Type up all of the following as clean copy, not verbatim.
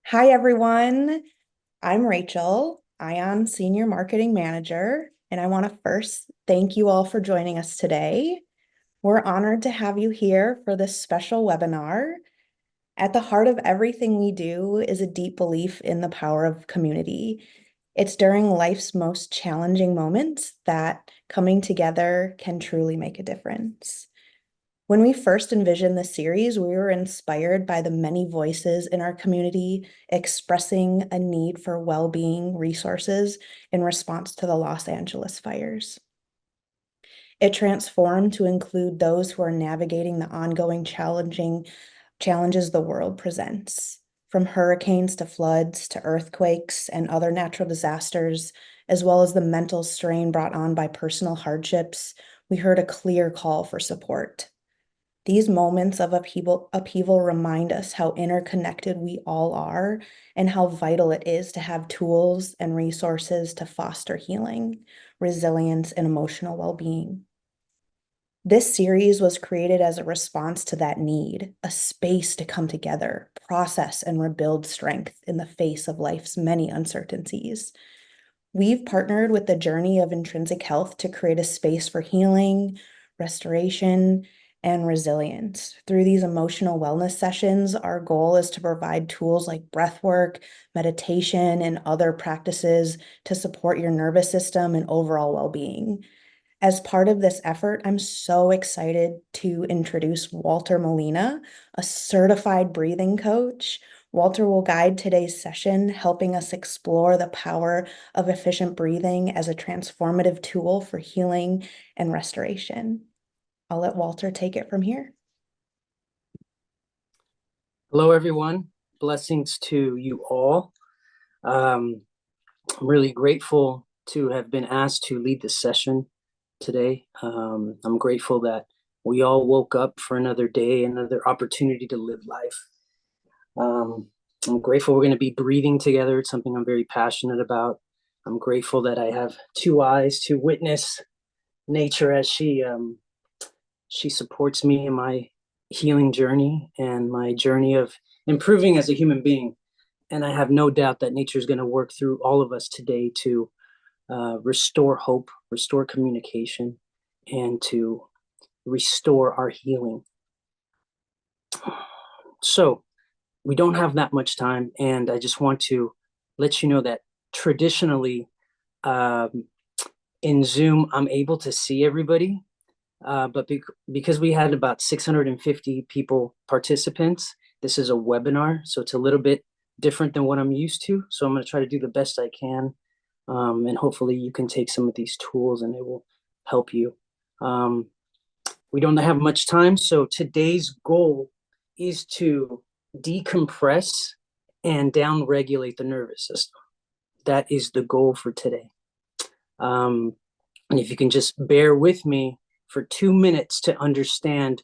Hi, everyone. I'm Rachel, ION Senior Marketing Manager, and I want to first thank you all for joining us today. We're honored to have you here for this special webinar. At the heart of everything we do is a deep belief in the power of community. It's during life's most challenging moments that coming together can truly make a difference. When we first envisioned this series, we were inspired by the many voices in our community expressing a need for well-being resources in response to the Los Angeles fires. It transformed to include those who are navigating the ongoing challenges the world presents, from hurricanes to floods to earthquakes and other natural disasters, as well as the mental strain brought on by personal hardships. We heard a clear call for support. These moments of upheaval remind us how interconnected we all are and how vital it is to have tools and resources to foster healing, resilience, and emotional well-being. This series was created as a response to that need, a space to come together, process, and rebuild strength in the face of life's many uncertainties. We've partnered with the Journey of Intrinsic Health to create a space for healing, restoration, and resilience. Through these emotional wellness sessions, our goal is to provide tools like breathwork, meditation, and other practices to support your nervous system and overall well-being. As part of this effort, I'm so excited to introduce Walter Molina, a certified breathing coach. Walter will guide today's session, helping us explore the power of efficient breathing as a transformative tool for healing and restoration. I'll let Walter take it from here. Hello, everyone. Blessings to you all. I'm really grateful to have been asked to lead this session today. I'm grateful that we all woke up for another day, another opportunity to live life. I'm grateful we're going to be breathing together. It's something I'm very passionate about. I'm grateful that I have two eyes to witness nature as she supports me in my healing journey and my journey of improving as a human being. And I have no doubt that nature is going to work through all of us today to restore hope, restore communication, and to restore our healing. So we don't have that much time, and I just want to let you know that traditionally in Zoom, I'm able to see everybody. But because we had about 650 participants, this is a webinar, so it's a little bit different than what I'm used to. So I'm going to try to do the best I can, and hopefully you can take some of these tools and it will help you. We don't have much time, so today's goal is to decompress and down-regulate the nervous system. That is the goal for today. And if you can just bear with me for 2 minutes to understand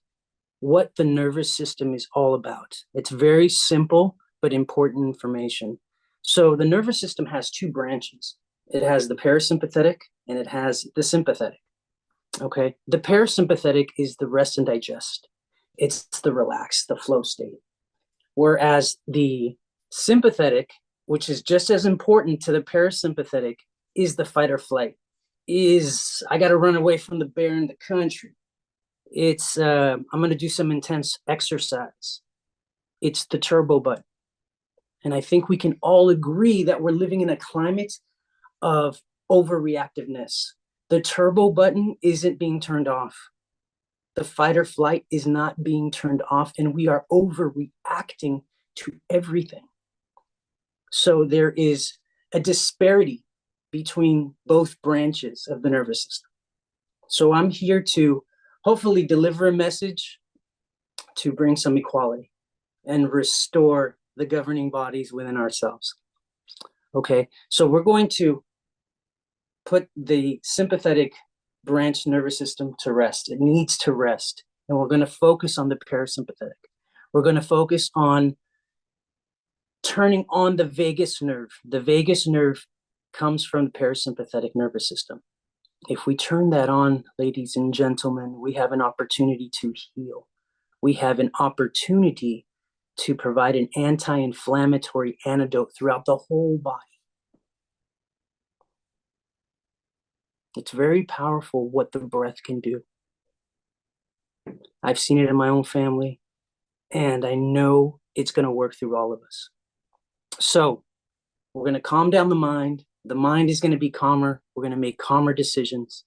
what the nervous system is all about. It's very simple, but important information. So the nervous system has two branches. It has the parasympathetic and it has the sympathetic. Okay. The parasympathetic is the rest and digest. It's the relax, the flow state. Whereas the sympathetic, which is just as important to the parasympathetic, is the fight or flight. I got to run away from the bear in the country. It's I'm going to do some intense exercise. It's the turbo button. And I think we can all agree that we're living in a climate of overreactiveness. The turbo button isn't being turned off. The fight or flight is not being turned off, and we are overreacting to everything. So there is a disparity between both branches of the nervous system. So I'm here to hopefully deliver a message to bring some equality and restore the governing bodies within ourselves. Okay, so we're going to put the sympathetic branch nervous system to rest. It needs to rest. And we're going to focus on the parasympathetic. We're going to focus on turning on the vagus nerve. The vagus nerve comes from the parasympathetic nervous system. If we turn that on, ladies and gentlemen, we have an opportunity to heal. We have an opportunity to provide an anti-inflammatory antidote throughout the whole body. It's very powerful what the breath can do. I've seen it in my own family, and I know it's going to work through all of us. So we're going to calm down the mind. The mind is going to be calmer. We're going to make calmer decisions.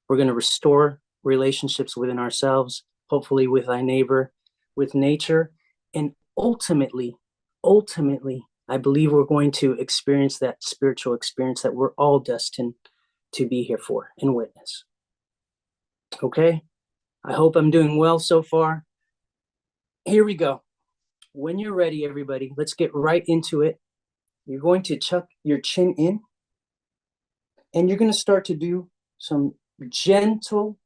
We're going to restore relationships within ourselves, hopefully with our neighbor, with nature, and ultimately, I believe we're going to experience that spiritual experience that we're all destined to be here for and witness. Okay? I hope I'm doing well so far. Here we go. When you're ready, everybody, let's get right into it. You're going to tuck your chin in, and you're going to start to do some gentle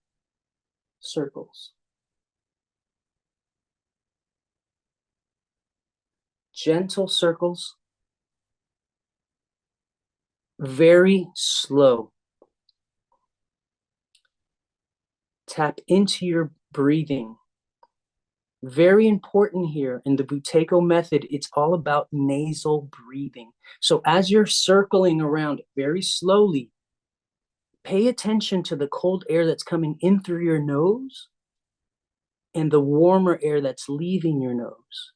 circles. Gentle circles. Very slow. Tap into your breathing. Very important here in the Buteyko method, it's all about nasal breathing. So as you're circling around very slowly, pay attention to the cold air that's coming in through your nose and the warmer air that's leaving your nose.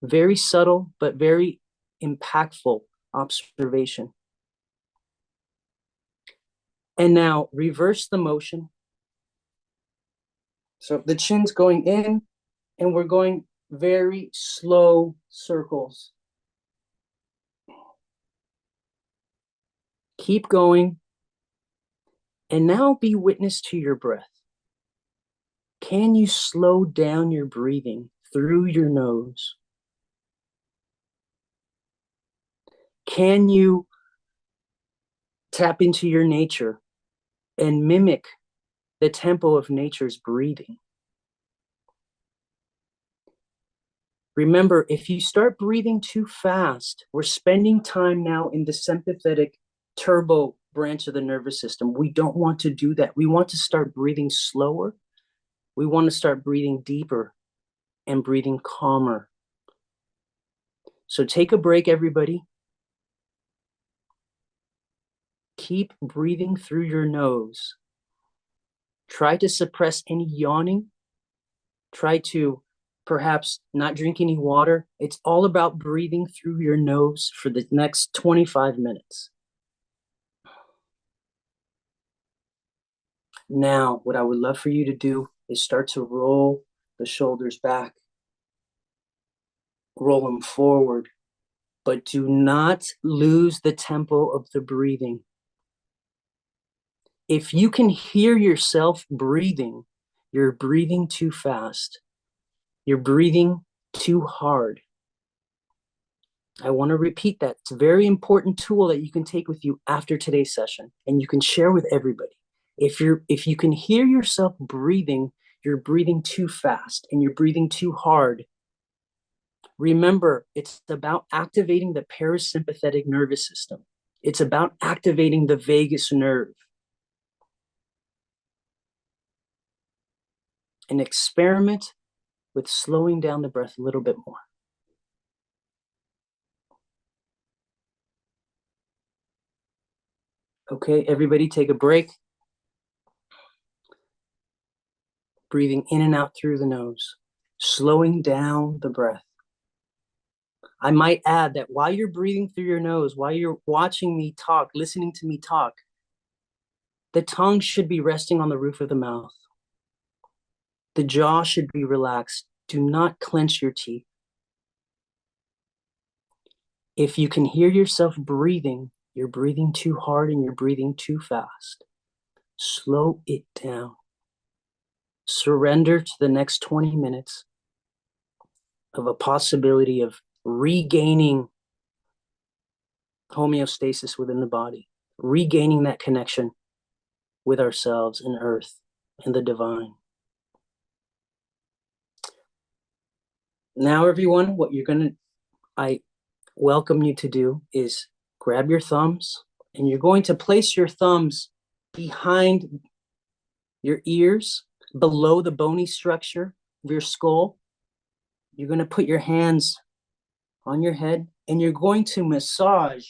Very subtle, but very impactful observation. And now reverse the motion. So the chin's going in, and we're going very slow circles. Keep going. And now be witness to your breath. Can you slow down your breathing through your nose? Can you tap into your nature and mimic the tempo of nature's breathing? Remember, if you start breathing too fast, we're spending time now in the sympathetic turbo branch of the nervous system. We don't want to do that. We want to start breathing slower. We want to start breathing deeper and breathing calmer. So take a break, everybody. Keep breathing through your nose. Try to suppress any yawning. Try to perhaps not drink any water. It's all about breathing through your nose for the next 25 minutes. Now, what I would love for you to do is start to roll the shoulders back. Roll them forward, but do not lose the tempo of the breathing. If you can hear yourself breathing, you're breathing too fast. You're breathing too hard. I want to repeat that. It's a very important tool that you can take with you after today's session, and you can share with everybody. If you can hear yourself breathing, you're breathing too fast and you're breathing too hard. Remember, it's about activating the parasympathetic nervous system. It's about activating the vagus nerve. And experiment with slowing down the breath a little bit more. Okay, everybody take a break. Breathing in and out through the nose, slowing down the breath. I might add that while you're breathing through your nose, while you're watching me talk, listening to me talk, the tongue should be resting on the roof of the mouth. The jaw should be relaxed. Do not clench your teeth. If you can hear yourself breathing, you're breathing too hard and you're breathing too fast. Slow it down. Surrender to the next 20 minutes of a possibility of regaining homeostasis within the body, regaining that connection with ourselves and earth and the divine. Now, everyone, what I welcome you to do is grab your thumbs, and you're going to place your thumbs behind your ears below the bony structure of your skull. You're going to put your hands on your head and you're going to massage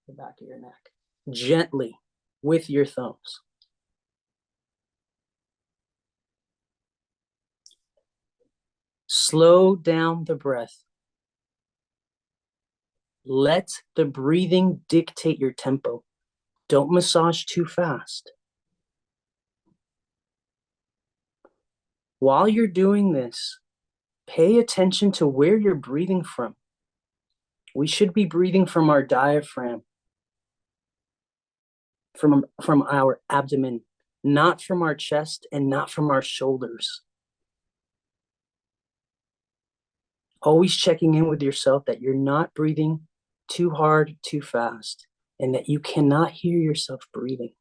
the back of your neck gently with your thumbs. Slow down the breath. Let the breathing dictate your tempo. Don't massage too fast. While you're doing this, pay attention to where you're breathing from. We should be breathing from our diaphragm, from our abdomen, not from our chest and not from our shoulders. Always checking in with yourself that you're not breathing too hard, too fast, and that you cannot hear yourself breathing.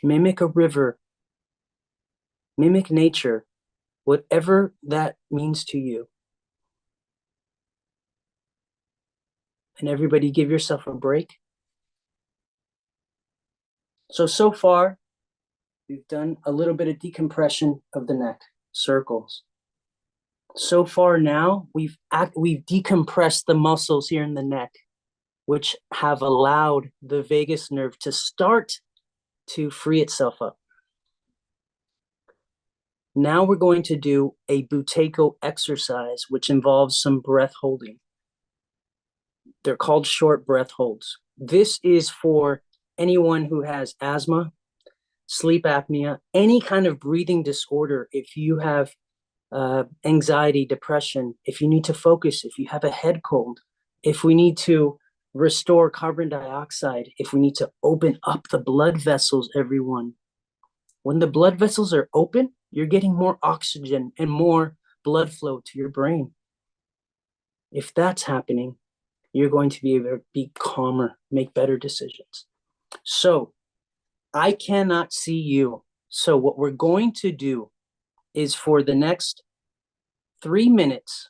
Mimic a river, mimic nature, whatever that means to you. And everybody give yourself a break. So far, we've done a little bit of decompression of the neck, circles. So far now, we've decompressed the muscles here in the neck, which have allowed the vagus nerve to start to free itself up. Now we're going to do a Buteyko exercise, which involves some breath holding. They're called short breath holds. This is for anyone who has asthma, sleep apnea, any kind of breathing disorder. If you have anxiety, depression, if you need to focus, if you have a head cold, if we need to restore carbon dioxide, if we need to open up the blood vessels, everyone. When the blood vessels are open, you're getting more oxygen and more blood flow to your brain. If that's happening, you're going to be able to be calmer, make better decisions. So I cannot see you. So what we're going to do is for the next 3 minutes,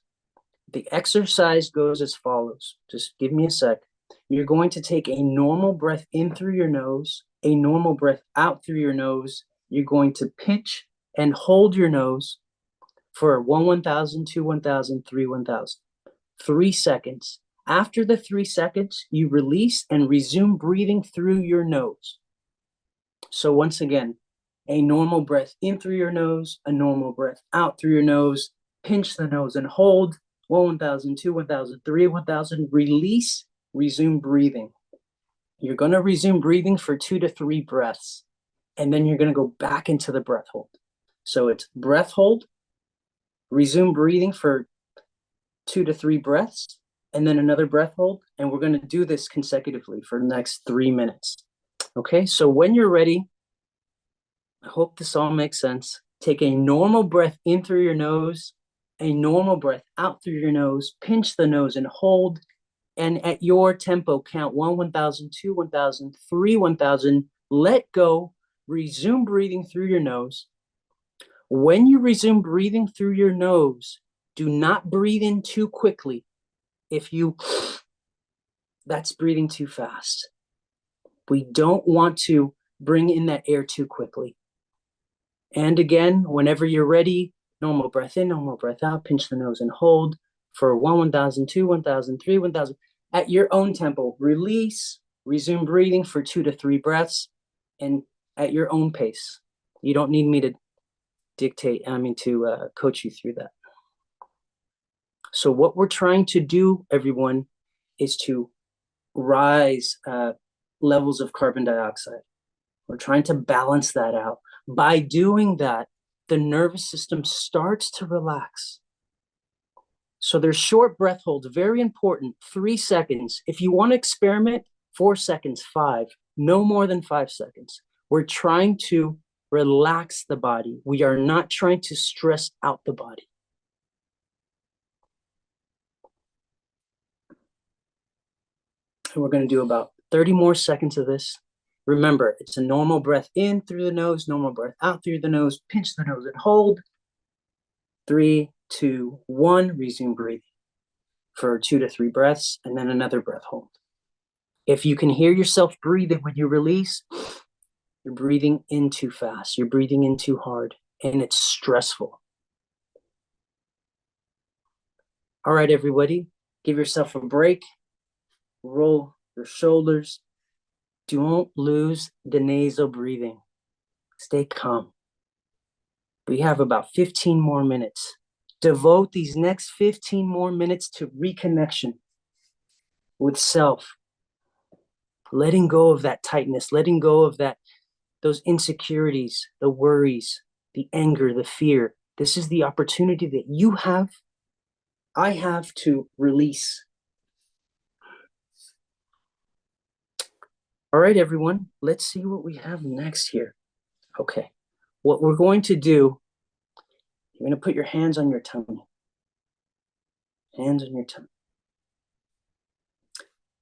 the exercise goes as follows. Just give me a sec. You're going to take a normal breath in through your nose, a normal breath out through your nose. You're going to pinch and hold your nose for 1, 1,000, 2, 1,000, 3, 1,000. 3 seconds. After the 3 seconds, you release and resume breathing through your nose. So once again, a normal breath in through your nose, a normal breath out through your nose, pinch the nose and hold. 1, 1,000, 2, 1,000, 3, 1,000, release, resume breathing. You're going to resume breathing for 2 to 3 breaths, and then you're going to go back into the breath hold. So it's breath hold, resume breathing for 2 to 3 breaths, and then another breath hold, and we're going to do this consecutively for the next 3 minutes. Okay, so when you're ready, I hope this all makes sense. Take a normal breath in through your nose, a normal breath out through your nose, pinch the nose and hold, and at your tempo, count 1, 1,000, 2, 1,000, 3, 1,000, let go, resume breathing through your nose. When you resume breathing through your nose, do not breathe in too quickly. That's breathing too fast. We don't want to bring in that air too quickly. And again, whenever you're ready, normal breath in, normal breath out, pinch the nose and hold for 1, 1,000, 2, 1,000, 3, 1,000. At your own tempo, release, resume breathing for 2 to 3 breaths, and at your own pace. You don't need me to coach you through that. So what we're trying to do, everyone, is to rise levels of carbon dioxide. We're trying to balance that out. By doing that, the nervous system starts to relax. So there's short breath holds, very important, 3 seconds. If you want to experiment, 4 seconds, 5, no more than 5 seconds. We're trying to relax the body. We are not trying to stress out the body. And we're going to do about 30 more seconds of this. Remember, it's a normal breath in through the nose, normal breath out through the nose, pinch the nose and hold. 3, 2, 1, resume breathing for 2 to 3 breaths, and then another breath hold. If you can hear yourself breathing when you release, You're breathing in too fast. You're breathing in too hard, and it's stressful. All right, everybody, give yourself a break. Roll your shoulders. Don't lose the nasal breathing. Stay calm. We have about 15 more minutes. Devote these next 15 more minutes to reconnection with self. Letting go of that tightness, letting go of those insecurities, the worries, the anger, the fear. This is the opportunity that you have, I have to release. All right, everyone, let's see what we have next here. Okay, what we're going to do, you're going to put your hands on your tummy. Hands on your tummy.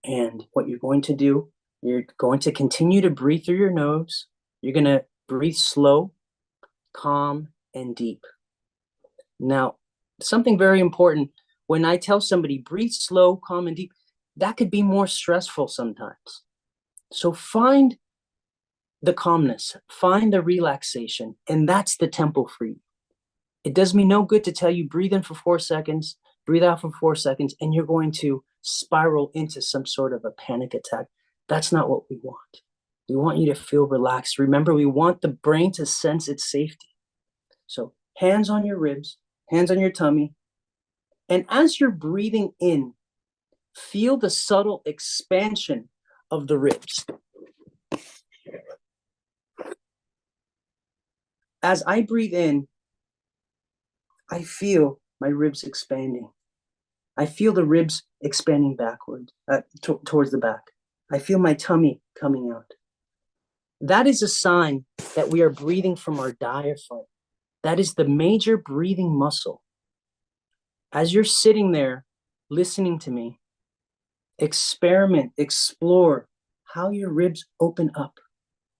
And what you're going to do, you're going to continue to breathe through your nose. You're going to breathe slow, calm, and deep. Now, something very important, when I tell somebody breathe slow, calm, and deep, that could be more stressful sometimes. So find the calmness, find the relaxation, and that's the tempo for you. It does me no good to tell you breathe in for 4 seconds, breathe out for 4 seconds, and you're going to spiral into some sort of a panic attack. That's not what we want. We want you to feel relaxed. Remember, we want the brain to sense its safety. So hands on your ribs, hands on your tummy. And as you're breathing in, feel the subtle expansion of the ribs. As I breathe in, I feel my ribs expanding. I feel the ribs expanding backward, towards the back. I feel my tummy coming out. That is a sign that we are breathing from our diaphragm. That is the major breathing muscle. As you're sitting there listening to me, experiment, explore how your ribs open up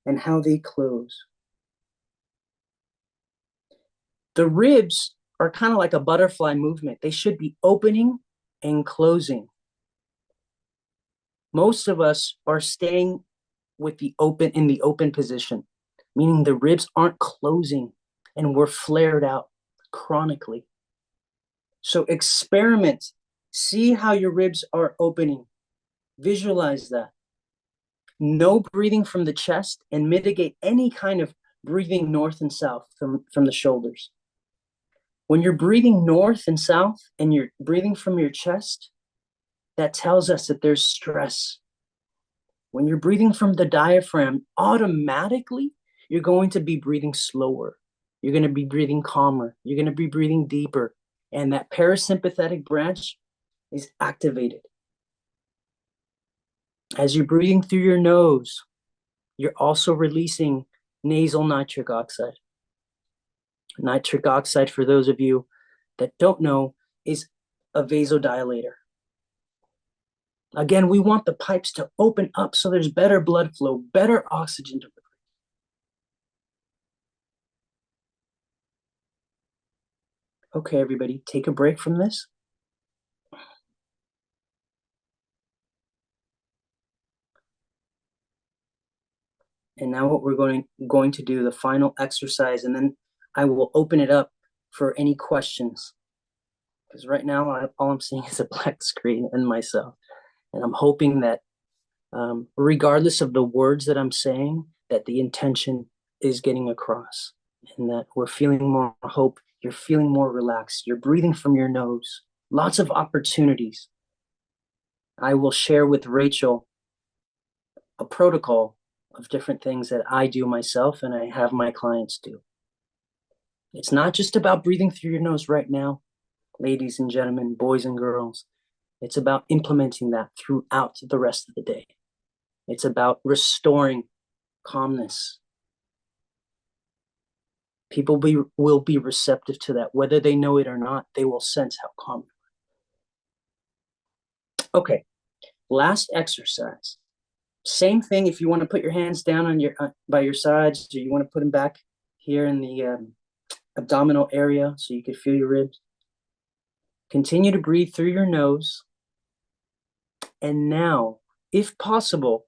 and how they close. The ribs are kind of like a butterfly movement. They should be opening and closing. Most of us are staying with the open position, meaning the ribs aren't closing and we're flared out chronically. So experiment, see how your ribs are opening. Visualize that. No breathing from the chest, and mitigate any kind of breathing north and south from the shoulders. When you're breathing north and south and you're breathing from your chest, that tells us that there's stress. When you're breathing from the diaphragm, automatically, you're going to be breathing slower. You're going to be breathing calmer. You're going to be breathing deeper. And that parasympathetic branch is activated. As you're breathing through your nose, you're also releasing nasal nitric oxide. Nitric oxide, for those of you that don't know, is a vasodilator. Again, we want the pipes to open up so there's better blood flow, better oxygen delivery. Okay, everybody, take a break from this. And now what we're going to do, the final exercise, and then I will open it up for any questions. Because right now, all I'm seeing is a black screen and myself. And I'm hoping that regardless of the words that I'm saying, that the intention is getting across and that we're feeling more hope. You're feeling more relaxed. You're breathing from your nose. Lots of opportunities. I will share with Rachel a protocol of different things that I do myself and I have my clients do. It's not just about breathing through your nose right now, ladies and gentlemen, boys and girls. It's about implementing that throughout the rest of the day. It's about restoring calmness. People will be receptive to that. Whether they know it or not, they will sense how calm you are. Okay, last exercise. Same thing if you want to put your hands down on your by your sides, or you want to put them back here in the abdominal area so you can feel your ribs. Continue to breathe through your nose. And now, if possible,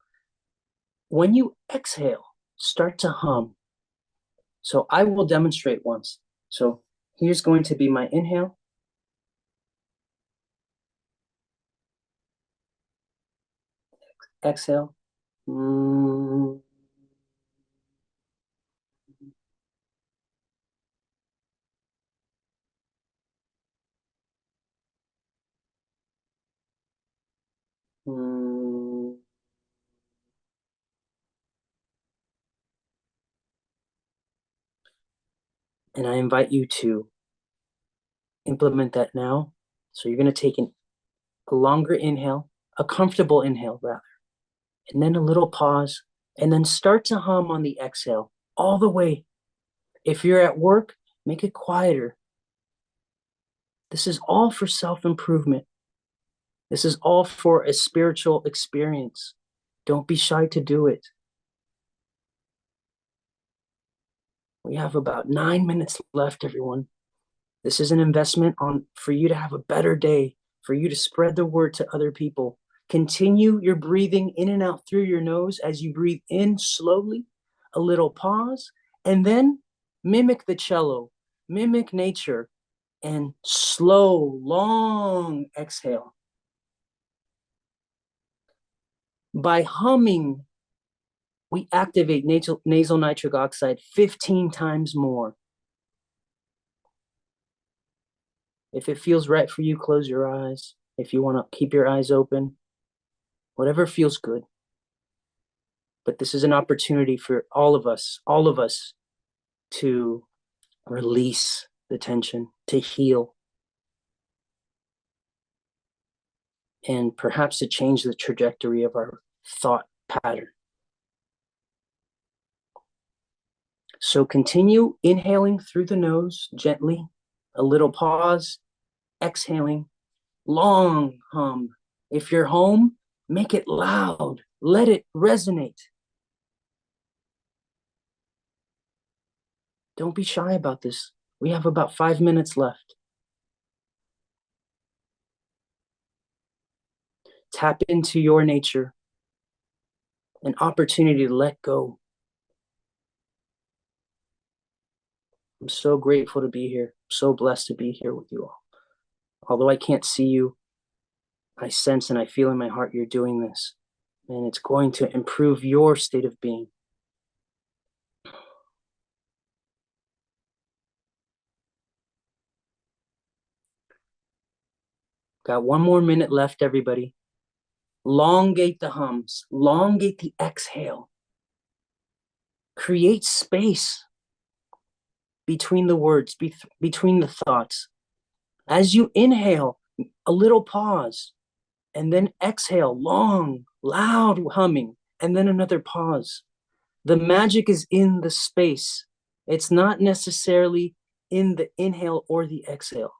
when you exhale, start to hum. So I will demonstrate once. So here's going to be my inhale. Exhale. And I invite you to implement that now. So you're going to take a longer inhale, a comfortable inhale rather, and then a little pause, and then start to hum on the exhale all the way. If you're at work, make it quieter. This is all for self-improvement. This is all for a spiritual experience. Don't be shy to do it. We have about 9 minutes left, everyone. This is an investment for you to have a better day, for you to spread the word to other people. Continue your breathing in and out through your nose as you breathe in slowly, a little pause, and then mimic the cello, mimic nature, and slow, long exhale. By humming, we activate nasal nitric oxide 15 times more. If it feels right for you, close your eyes. If you want to keep your eyes open, whatever feels good. But this is an opportunity for all of us to release the tension, to heal, and perhaps to change the trajectory of our thought pattern. So continue inhaling through the nose gently, a little pause, exhaling, long hum. If you're home, make it loud, let it resonate. Don't be shy about this. We have about 5 minutes left. Tap into your nature, an opportunity to let go. I'm so grateful to be here. I'm so blessed to be here with you all. Although I can't see you, I sense and I feel in my heart you're doing this. And it's going to improve your state of being. Got 1 more minute left, everybody. Elongate the hums, elongate the exhale. Create space between the words, between the thoughts. As you inhale, a little pause, and then exhale, long, loud humming, and then another pause. The magic is in the space. It's not necessarily in the inhale or the exhale.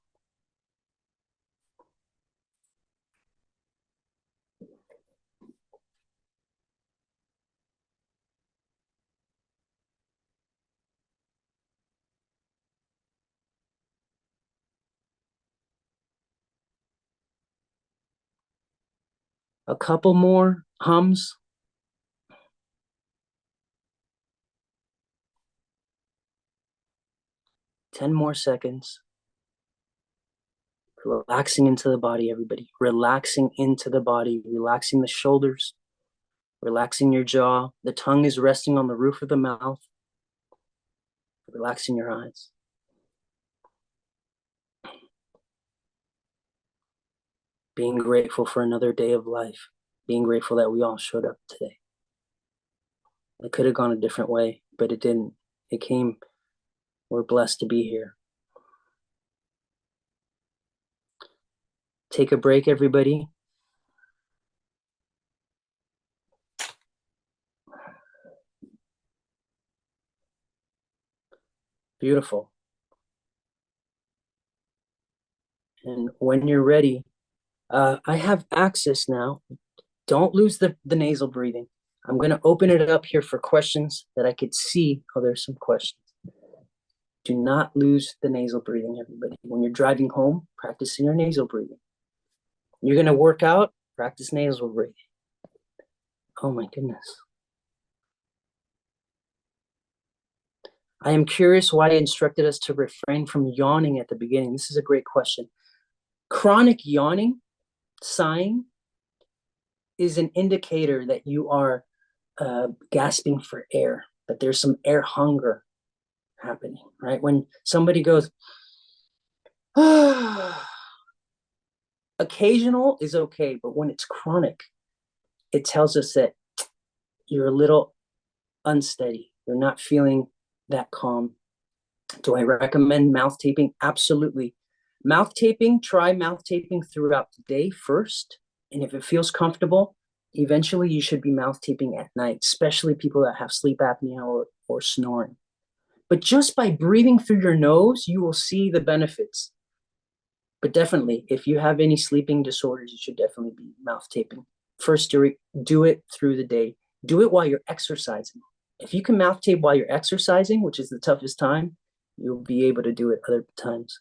A couple more hums. Ten more seconds. Relaxing into the body, everybody. Relaxing into the body, relaxing the shoulders, relaxing your jaw. The tongue is resting on the roof of the mouth. Relaxing your eyes. Being grateful for another day of life. Being grateful that we all showed up today. It could have gone a different way, but it didn't. It came. We're blessed to be here. Take a break, everybody. Beautiful. And when you're ready, I have access now. Don't lose the nasal breathing. I'm going to open it up here for questions that I could see. Oh, there's some questions. Do not lose the nasal breathing, everybody. When you're driving home, practicing your nasal breathing. You're going to work out, practice nasal breathing. Oh my goodness. I am curious why it instructed us to refrain from yawning at the beginning. This is a great question. Chronic yawning, sighing, is an indicator that you are gasping for air, that there's some air hunger happening, right? When somebody goes, occasional is okay, but when it's chronic, it tells us that you're a little unsteady. You're not feeling that calm. Do I recommend mouth taping? Absolutely. Mouth taping, try mouth taping throughout the day first. And if it feels comfortable, eventually you should be mouth taping at night, especially people that have sleep apnea or snoring. But just by breathing through your nose, you will see the benefits. But definitely, if you have any sleeping disorders, you should definitely be mouth taping. First, do it through the day. Do it while you're exercising. If you can mouth tape while you're exercising, which is the toughest time, you'll be able to do it other times.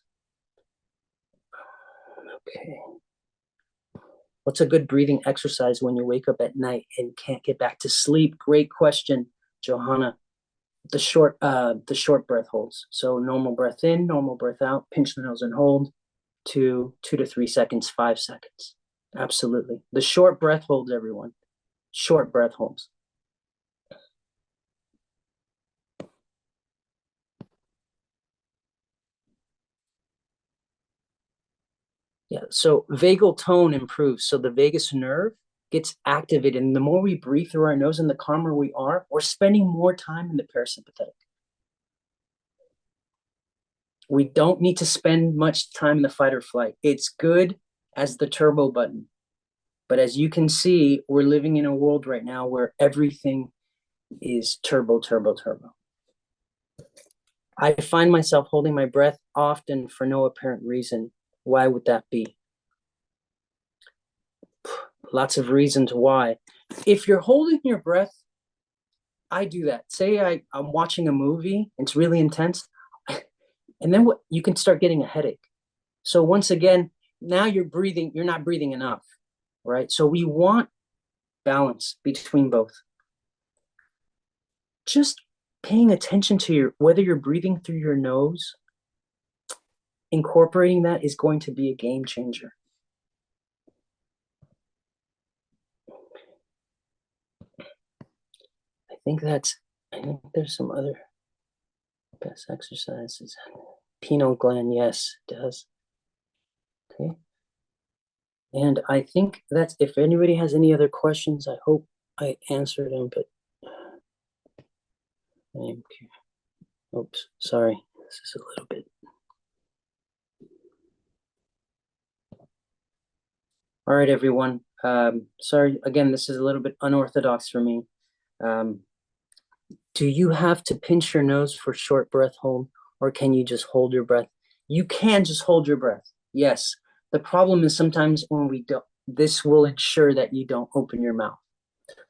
Okay. What's a good breathing exercise when you wake up at night and can't get back to sleep? Great question, Johanna. The short breath holds. So normal breath in, normal breath out, pinch the nose and hold. 2 to 3 seconds, 5 seconds. Absolutely. The short breath holds, everyone. Short breath holds. Yeah, so vagal tone improves. So the vagus nerve gets activated. And the more we breathe through our nose and the calmer we are, we're spending more time in the parasympathetic. We don't need to spend much time in the fight or flight. It's good as the turbo button. But as you can see, we're living in a world right now where everything is turbo, turbo, turbo. I find myself holding my breath often for no apparent reason. Why would that be? Lots of reasons why. If you're holding your breath, I do that. Say I'm watching a movie, it's really intense, and then you can start getting a headache. So once again, now you're not breathing enough, right? So we want balance between both. Just paying attention to whether you're breathing through your nose, incorporating that is going to be a game changer. I think there's some other best exercises. Pineal gland, yes, it does. Okay. And I think that's, if anybody has any other questions, I hope I answered them, but oops, sorry. This is a little bit. All right, everyone. Sorry, again, this is a little bit unorthodox for me. Do you have to pinch your nose for short breath hold, or can you just hold your breath? You can just hold your breath. Yes. The problem is sometimes when we don't, this will ensure that you don't open your mouth.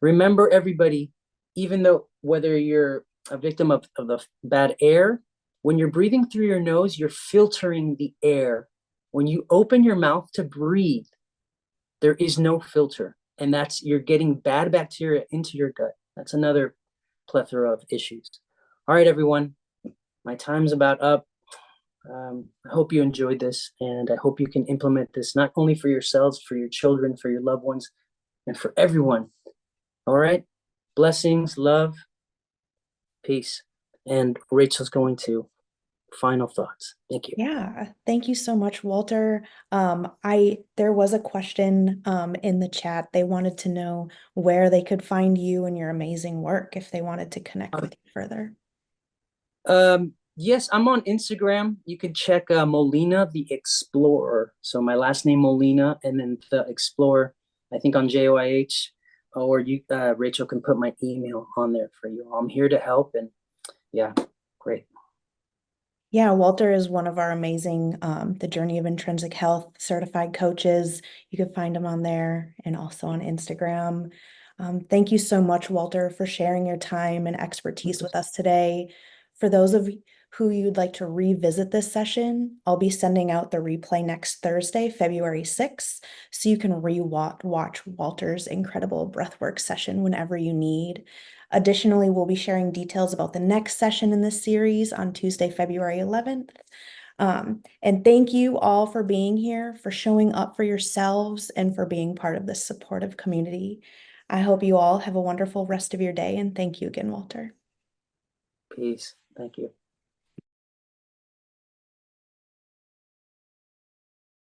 Remember, everybody, even though whether you're a victim of the bad air, when you're breathing through your nose, you're filtering the air. When you open your mouth to breathe, there is no filter. And you're getting bad bacteria into your gut. That's another plethora of issues. All right, everyone, my time's about up. I hope you enjoyed this, and I hope you can implement this not only for yourselves, for your children, for your loved ones, and for everyone. All right? Blessings, love, peace. And Rachel's going to final thoughts. Thank you. Yeah, thank you so much, Walter. There was a question in the chat. They wanted to know where they could find you and your amazing work if they wanted to connect with you further. Yes, I'm on Instagram. You can check Molina the Explorer. So my last name Molina, and then the Explorer. I think on JOIH, or Rachel can put my email on there for you. I'm here to help, and yeah, great. Yeah, Walter is one of our amazing the Journey of Intrinsic Health certified coaches. You can find him on there and also on Instagram. Thank you so much, Walter, for sharing your time and expertise with us today. For those of who you'd like to revisit this session, I'll be sending out the replay next Thursday, February 6th, so you can watch Walter's incredible breathwork session whenever you need. Additionally, we'll be sharing details about the next session in this series on Tuesday, February 11th. And thank you all for being here, for showing up for yourselves, and for being part of this supportive community. I hope you all have a wonderful rest of your day, and thank you again, Walter. Peace. Thank you.